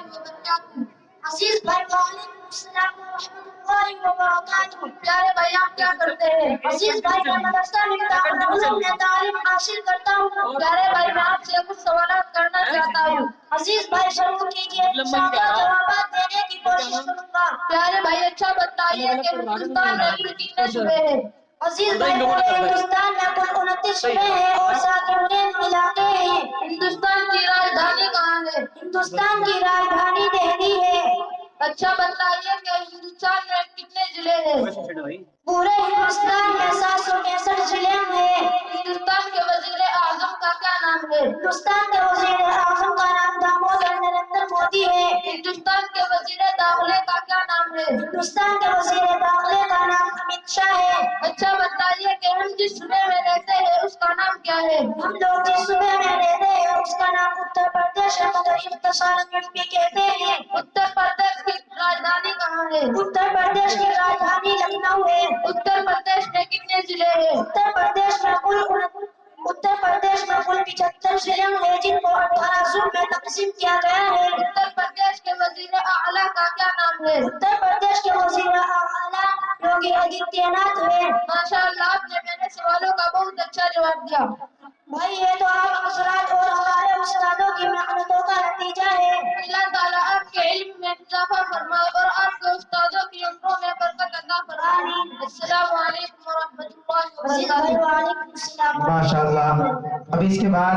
وبرکاتہ۔ عزیز بھائی وعلیکم السلام ورحمۃ اللہ وبرکاتہ۔ پیارے بھائی آپ کیا کرتے ہیں؟ عزیز بھائی میں مدرسہ میں تعلیم حاصل کرتا ہوں۔ پیارے بھائی میں آپ سے کچھ سوالات کرنا چاہتا ہوں۔ عزیز بھائی ضرور کیجیے، انشاءاللہ جوابات دینے کی کوشش کروں گا۔ پیارے بھائی اچھا بتائیے کہ ہندوستان میں کل کتنے صوبے ہیں؟ عزیز بھائی پورے ہندوستان میں کل 29 صوبے ہیں اور 7 یونین علاقے ہیں۔ ہندوستان کی راجدھانی کہاں ہے؟ ہندوستان کی راجدھانی دہلی ہے۔ اچھا بتائیے کہ ہندوستان میں کتنے ضلع ہیں؟ پورے ہندوستان میں 763 ضلع ہیں۔ ہندوستان کے وزیر اعظم کا کیا نام ہے؟ ہندوستان کے وزیر اعظم کا نام دامودر نریندر مودی ہے۔ ہندوستان کے وزیر داخلہ کا کیا نام ہے؟ ہندوستان کے وزیر داخلہ کا نام امت شاہ ہے۔ اچھا بتائیے کہ ہم جس صوبے میں رہتے ہیں اس کا نام کیا ہے؟ ہم لوگ جس صوبے میں رہتے ہیں اس کا نام اتر پردیش ہے، مگر اختصاراً بھی کہتے ہیں۔ اتر پردیش کی راجدھانی کہاں ہے؟ اتر پردیش کی راجدھانی لکھنؤ ہے۔ اتر پردیش میں کتنے ضلع ہیں؟ اتر پردیش میں کل 75 ضلع ہیں جن کو 18 اضلاع میں تقسیم کیا گیا ہے۔ اتر پردیش کے وزیر اعلیٰ کا کیا نام ہے؟ اتر پردیش کے وزیر اعلیٰ یوگی آدتیہ ناتھ ہے۔ ماشاءاللہ آپ نے میرے سوالوں کا بہت اچھا جواب دیا۔ بھائی یہ تو آپ حضرات اور ہمارے استادوں کی محنتوں کا نتیجہ ہے۔ اللہ تعالیٰ آپ کے علم میں اضافہ فرمائے اور آپ کے استادوں کی عمروں میں برکت عطا فرمائے۔ السلام علیکم ورحمۃ اللہ عزیز بھائی وبرکاتہ۔ وعلیکم السلام۔ ماشاءاللہ۔ اب اس کے بعد